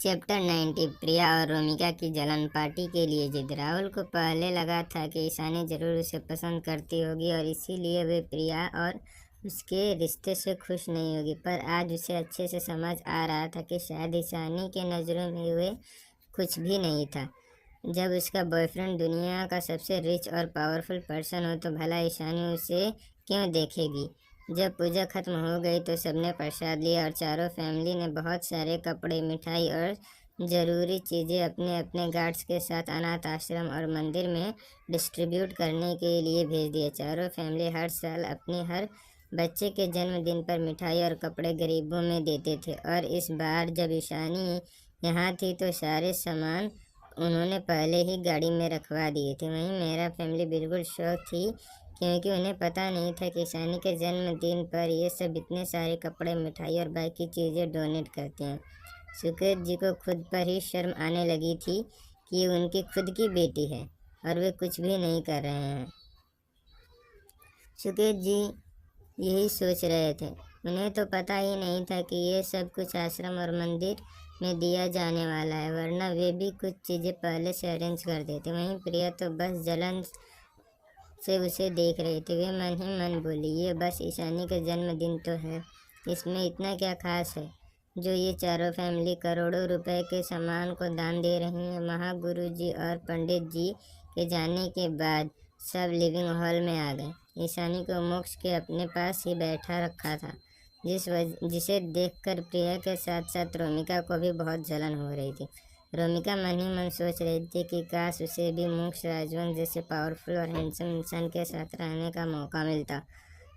Chapter 90 प्रिया और रोमिका की जलन पार्टी के लिए जिद। राहुल को पहले लगा था कि ईशानी जरूर उसे पसंद करती होगी और इसीलिए वे प्रिया और उसके रिश्ते से खुश नहीं होगी, पर आज उसे अच्छे से समझ आ रहा था कि शायद ईशानी के नज़रों में वे कुछ भी नहीं था। जब उसका बॉयफ्रेंड दुनिया का सबसे रिच और पावरफुल पर्सन हो तो भला ईशानी उसे क्यों देखेगी। जब पूजा खत्म हो गई तो सबने प्रसाद लिया और चारों फैमिली ने बहुत सारे कपड़े, मिठाई और ज़रूरी चीज़ें अपने अपने गार्ड्स के साथ अनाथ आश्रम और मंदिर में डिस्ट्रीब्यूट करने के लिए भेज दिए। चारों फैमिली हर साल अपने हर बच्चे के जन्मदिन पर मिठाई और कपड़े गरीबों में देते थे, और इस बार जब ईशानी यहाँ थी तो सारे सामान उन्होंने पहले ही गाड़ी में रखवा दिए थे। वहीं मेरा फैमिली बिल्कुल शौक थी, क्योंकि उन्हें पता नहीं था कि ईशानी के जन्मदिन पर ये सब इतने सारे कपड़े, मिठाई और बाकी चीज़ें डोनेट करते हैं। सुकेत जी को खुद पर ही शर्म आने लगी थी कि उनकी खुद की बेटी है और वे कुछ भी नहीं कर रहे हैं। सुकेत जी यही सोच रहे थे। उन्हें तो पता ही नहीं था कि ये सब कुछ आश्रम और मंदिर में दिया जाने वाला है, वरना वे भी कुछ चीज़ें पहले से अरेंज कर देते। वहीं प्रिया तो बस जलन से उसे देख रही थी। वे मन ही मन बोली, ये बस ईशानी का जन्मदिन तो है, इसमें इतना क्या खास है जो ये चारों फैमिली करोड़ों रुपए के सामान को दान दे रही हैं। महागुरु जी और पंडित जी के जाने के बाद सब लिविंग हॉल में आ गए। ईशानी को मोक्ष के अपने पास ही बैठा रखा था, जिसे देखकर प्रिया के साथ साथ रोमिका को भी बहुत जलन हो रही थी। रोमिका मन ही मन सोच रही थी कि काश उसे भी मोक्ष राजवंश जैसे पावरफुल और हैंडसम इंसान के साथ रहने का मौका मिलता।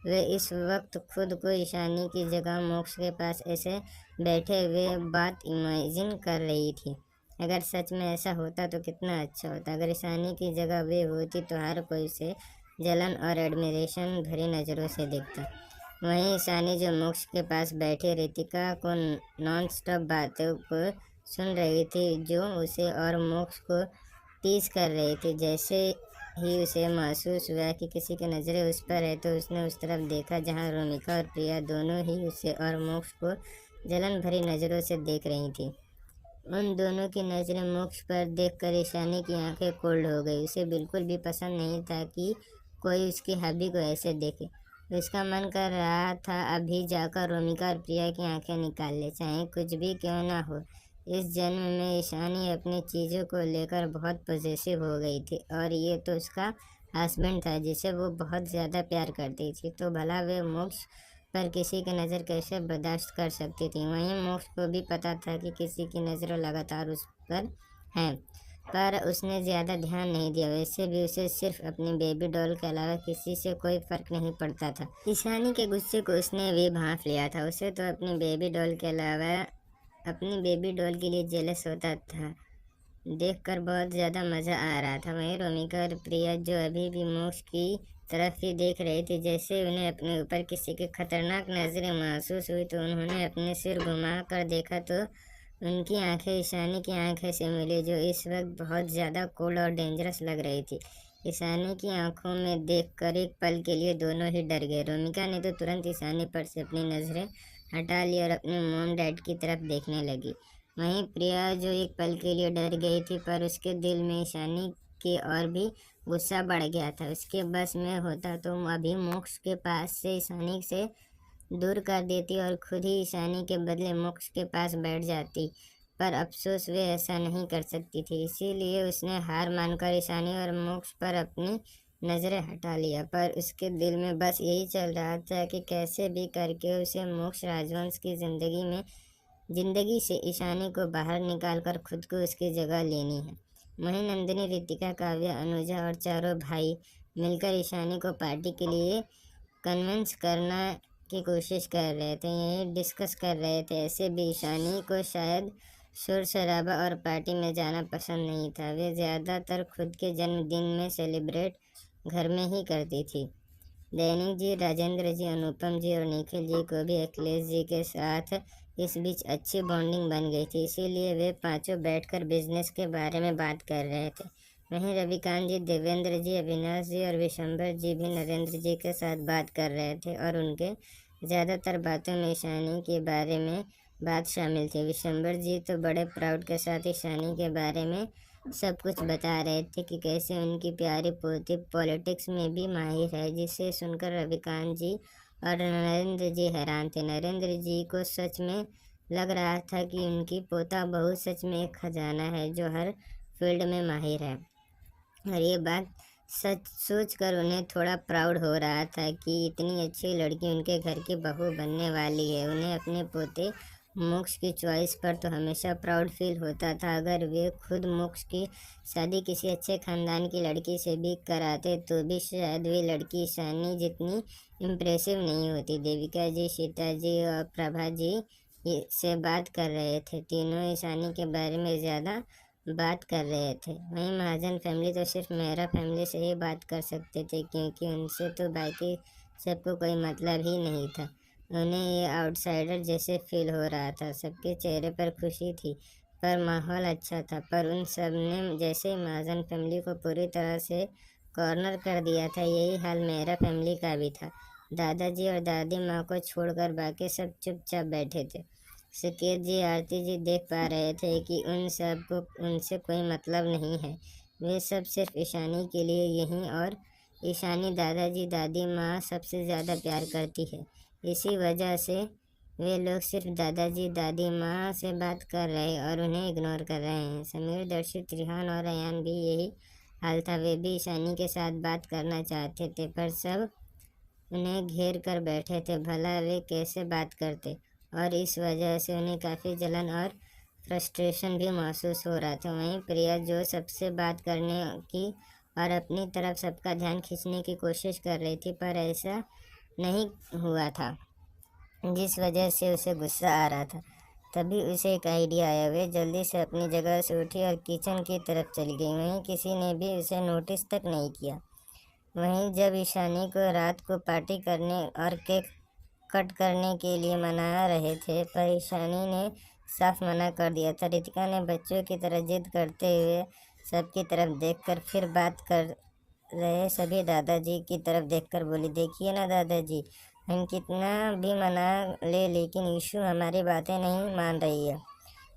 वे इस वक्त खुद को ईशानी की जगह मोक्ष के पास ऐसे बैठे हुए बात इमेजिन कर रही थी। अगर सच में ऐसा होता तो कितना अच्छा होता। अगर ईशानी की जगह वे होती तो हर कोई उसे जलन और एडमिरेशन भरी नज़रों से देखता। वहीं ईशानी जो मोक्ष के पास बैठे रितिका को नॉन स्टॉप बातों को सुन रही थी, जो उसे और मोक्ष को टीज कर रही थी। जैसे ही उसे महसूस हुआ कि किसी की नज़रें उस पर है तो उसने उस तरफ देखा जहां रोमिका और प्रिया दोनों ही उसे और मोक्ष को जलन भरी नज़रों से देख रही थी। उन दोनों की नज़रें मोक्ष पर देखकर ईशानी की आंखें कोल्ड हो गई। उसे बिल्कुल भी पसंद नहीं था कि कोई उसकी हबी को ऐसे देखे। उसका मन कर रहा था अभी जाकर रोमिका और प्रिया की आंखें निकाल ले, चाहे कुछ भी क्यों ना हो। इस जन्म में ईशानी अपनी चीज़ों को लेकर बहुत पॉजिटिव हो गई थी, और ये तो उसका हस्बैंड था जिसे वो बहुत ज़्यादा प्यार करती थी, तो भला वे मोक्ष पर किसी की नज़र कैसे बर्दाश्त कर सकती थी। वहीं मोक्ष को भी पता था कि किसी की नज़र लगातार उस पर है, पर उसने ज़्यादा ध्यान नहीं दिया। वैसे भी उसे सिर्फ अपनी बेबी डॉल के अलावा किसी से कोई फ़र्क नहीं पड़ता था। ईशानी के गुस्से को उसने भी भांप लिया था। उसे तो अपनी बेबी डॉल के अलावा अपनी बेबी डॉल के लिए जेलस होता था, देखकर बहुत ज़्यादा मज़ा आ रहा था। वहीं रोमिका और प्रिया जो अभी भी मोक्ष की तरफ ही देख रही थी, जैसे उन्हें अपने ऊपर किसी की खतरनाक नज़रें महसूस हुई तो उन्होंने अपने सिर घुमा कर देखा तो उनकी आंखें ईशानी की आंखें से मिली, जो इस वक्त बहुत ज़्यादा कोल्ड और डेंजरस लग रही थी। ईशानी की आंखों में देखकर एक पल के लिए दोनों ही डर गए। रोमिका ने तो तुरंत ईशानी पर से अपनी नज़रें हटा ली और अपने मॉम डैड की तरफ देखने लगी। वहीं प्रिया जो एक पल के लिए डर गई थी, पर उसके दिल में ईशानी के और भी गुस्सा बढ़ गया था। उसके बस में होता तो अभी मोक्ष के पास से ईशानी से दूर कर देती और खुद ही ईशानी के बदले मोक्ष के पास बैठ जाती, पर अफसोस वे ऐसा नहीं कर सकती थी। इसीलिए उसने हार मानकर ईशानी और मोक्ष पर अपनी नज़रें हटा लिया, पर उसके दिल में बस यही चल रहा था कि कैसे भी करके उसे मोक्ष राजवंश की जिंदगी से ईशानी को बाहर निकालकर खुद को उसकी जगह लेनी है। वहीं नंदिनी, रितिका, काव्या, अनुजा और चारों भाई मिलकर ईशानी को पार्टी के लिए कन्विंस करना की कोशिश कर रहे थे, यही डिस्कस कर रहे थे। ऐसे भी ईशानी को शायद शोर शराबा और पार्टी में जाना पसंद नहीं था। वे ज़्यादातर खुद के जन्मदिन में सेलिब्रेट घर में ही करती थी। दैनिक जी, राजेंद्र जी, अनुपम जी और निखिल जी को भी अखिलेश जी के साथ इस बीच अच्छी बॉन्डिंग बन गई थी, इसीलिए वे पांचों बैठकर बिजनेस के बारे में बात कर रहे थे। वहीं रविकांत जी, देवेंद्र जी, अविनाश जी और विशंबर जी भी नरेंद्र जी के साथ बात कर रहे थे, और उनके ज़्यादातर बातों में ईशानी के बारे में बात शामिल थी। विशंबर जी तो बड़े प्राउड के साथ ईशानी के बारे में सब कुछ बता रहे थे कि कैसे उनकी प्यारी पोती पॉलिटिक्स में भी माहिर है, जिसे सुनकर रविकांत जी और नरेंद्र जी हैरान थे। नरेंद्र जी को सच में लग रहा था कि उनकी पोता बहू सच में एक खजाना है जो हर फील्ड में माहिर है, और ये बात सच सोच कर उन्हें थोड़ा प्राउड हो रहा था कि इतनी अच्छी लड़की उनके घर की बहू बनने वाली है। उन्हें अपने पोते मोक्ष की चॉइस पर तो हमेशा प्राउड फील होता था। अगर वे खुद मोक्ष की शादी किसी अच्छे खानदान की लड़की से भी कराते तो भी शायद वे लड़की ईशानी जितनी इम्प्रेसिव नहीं होती। देविका जी, सीता जी और प्रभा जी से बात कर रहे थे। तीनों ईशानी के बारे में ज़्यादा बात कर रहे थे। वहीं महाजन फैमिली तो सिर्फ मेरा फैमिली से ही बात कर सकते थे, क्योंकि उनसे तो बाकी सबको कोई मतलब ही नहीं था। उन्हें ये आउटसाइडर जैसे फील हो रहा था। सबके चेहरे पर खुशी थी, पर माहौल अच्छा था। पर उन सब ने जैसे ही महाजन फैमिली को पूरी तरह से कॉर्नर कर दिया था, यही हाल मेरा फैमिली का भी था। दादाजी और दादी माँ को छोड़कर बाकी सब चुपचाप बैठे थे। सुकेत जी, आरती जी देख पा रहे थे कि उन सब को उनसे कोई मतलब नहीं है। वे सब सिर्फ ईशानी के लिए यहीं, और ईशानी दादाजी दादी माँ सबसे ज़्यादा प्यार करती है। इसी वजह से वे लोग सिर्फ दादाजी दादी माँ से बात कर रहे और उन्हें इग्नोर कर रहे हैं। समीर, दर्शित, रिहान और अयान भी यही हाल था। वे भी ईशानी के साथ बात करना चाहते थे, पर सब उन्हें घेर कर बैठे थे। भला वे कैसे बात करते, और इस वजह से उन्हें काफ़ी जलन और फ्रस्ट्रेशन भी महसूस हो रहा था। वहीं प्रिया, जो सबसे बात करने की और अपनी तरफ सबका ध्यान खींचने की कोशिश कर रही थी, पर ऐसा नहीं हुआ था, जिस वजह से उसे गुस्सा आ रहा था। तभी उसे एक आइडिया आया। वे जल्दी से अपनी जगह से उठी और किचन की तरफ चली गई। वहीं किसी ने भी उसे नोटिस तक नहीं किया। वहीं जब ईशानी को रात को पार्टी करने और केक कट करने के लिए मना रहे थे, पर ईशानी ने साफ मना कर दिया था। रितिका ने बच्चों की तरह जिद करते हुए सबकी तरफ देखकर फिर बात कर रहे सभी दादाजी की तरफ देखकर बोली, देखिए ना दादाजी, हम कितना भी मना ले लेकिन ईशू हमारी बातें नहीं मान रही है।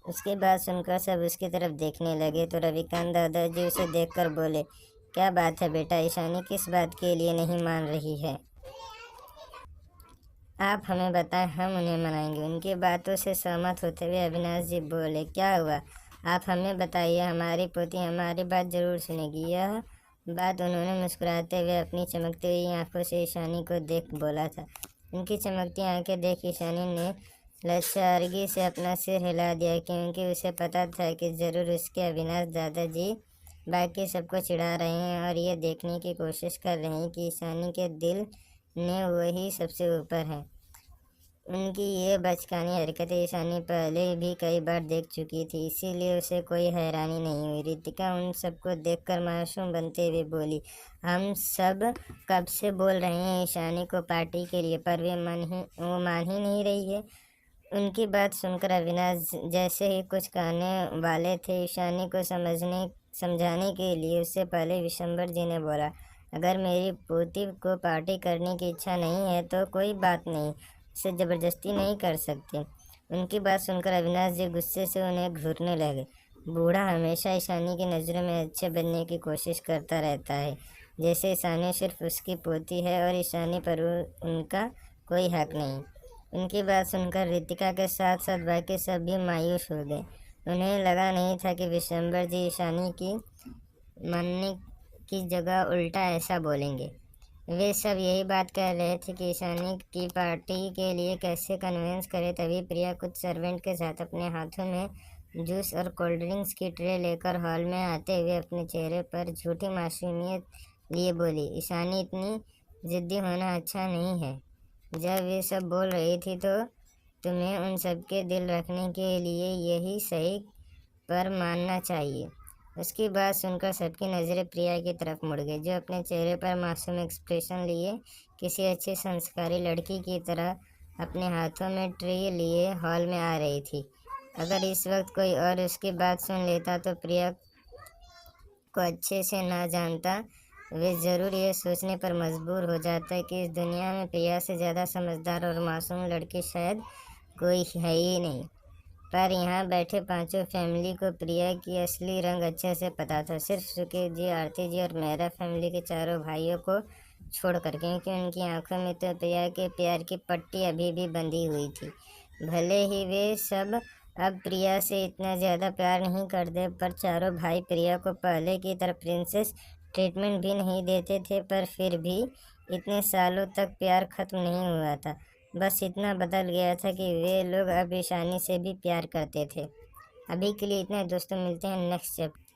उसकी बात सुनकर सब उसकी तरफ देखने लगे तो रविकांत दादाजी उसे देखकर बोले, क्या बात है बेटा, ईशानी किस बात के लिए नहीं मान रही है? आप हमें बताएं, हम उन्हें मनाएंगे। उनकी बातों से सहमत होते हुए अविनाश जी बोले, क्या हुआ, आप हमें बताइए, हमारी पोती हमारी बात जरूर सुनेगी। यह बात उन्होंने मुस्कुराते हुए अपनी चमकती हुई आंखों से ईशानी को देख बोला था। उनकी चमकती आंखें देख ईशानी ने लाचारगी से अपना सिर हिला दिया, क्योंकि उसे पता था कि जरूर उसके अविनाश दादाजी बाकी सबको चिढ़ा रहे हैं और ये देखने की कोशिश कर रहे हैं कि ईशानी के दिल ने वही सबसे ऊपर है। उनकी ये बचकानी हरकतें ईशानी पहले भी कई बार देख चुकी थी, इसीलिए उसे कोई हैरानी नहीं हुई। रितिका उन सबको देखकर मासूम बनते हुए बोली, हम सब कब से बोल रहे हैं ईशानी को पार्टी के लिए, पर वो मान ही नहीं रही है। उनकी बात सुनकर अविनाश जैसे ही कुछ कहने वाले थे, ईशानी को समझाने के लिए उससे पहले विशंबर जी ने बोला, अगर मेरी पोती को पार्टी करने की इच्छा नहीं है तो कोई बात नहीं, उसे ज़बरदस्ती नहीं कर सकते। उनकी बात सुनकर अविनाश जी गुस्से से उन्हें घूरने लगे। बूढ़ा हमेशा ईशानी की नज़रों में अच्छे बनने की कोशिश करता रहता है, जैसे ईशानी सिर्फ उसकी पोती है और ईशानी पर उनका कोई हक नहीं। उनकी बात सुनकर रितिका के साथ साथ बाकी सब भी मायूस हो गए। उन्हें लगा नहीं था कि विशंबर जी ईशानी की मानने की जगह उल्टा ऐसा बोलेंगे। वे सब यही बात कर रहे थे कि ईशानी की पार्टी के लिए कैसे कन्विंस करें। तभी प्रिया कुछ सर्वेंट के साथ अपने हाथों में जूस और कोल्ड ड्रिंक्स की ट्रे लेकर हॉल में आते हुए अपने चेहरे पर झूठी मासूमियत लिए बोली, ईशानी, इतनी ज़िद्दी होना अच्छा नहीं है। जब वे सब बोल रही थी तो तुम्हें उन सबके दिल रखने के लिए यही सही पर मानना चाहिए। उसकी बात सुनकर सबकी नज़रें प्रिया की तरफ मुड़ गई, जो अपने चेहरे पर मासूम एक्सप्रेशन लिए किसी अच्छी संस्कारी लड़की की तरह अपने हाथों में ट्रे लिए हॉल में आ रही थी। अगर इस वक्त कोई और उसकी बात सुन लेता तो प्रिया को अच्छे से ना जानता, वे ज़रूर ये सोचने पर मजबूर हो जाता कि इस दुनिया में प्रिया से ज़्यादा समझदार और मासूम लड़की शायद कोई है ही नहीं। पर यहाँ बैठे पांचों फैमिली को प्रिया की असली रंग अच्छे से पता था, सिर्फ सुखी जी, आरती जी और मेहरा फैमिली के चारों भाइयों को छोड़कर, क्योंकि उनकी आंखों में तो प्रिया के प्यार की पट्टी अभी भी बंधी हुई थी। भले ही वे सब अब प्रिया से इतना ज़्यादा प्यार नहीं करते, पर चारों भाई प्रिया को पहले की तरह प्रिंसेस ट्रीटमेंट भी नहीं देते थे, पर फिर भी इतने सालों तक प्यार खत्म नहीं हुआ था। बस इतना बदल गया था कि वे लोग अब ईशानी से भी प्यार करते थे। अभी के लिए इतना दोस्तों, मिलते हैं नेक्स्ट चैप्टर।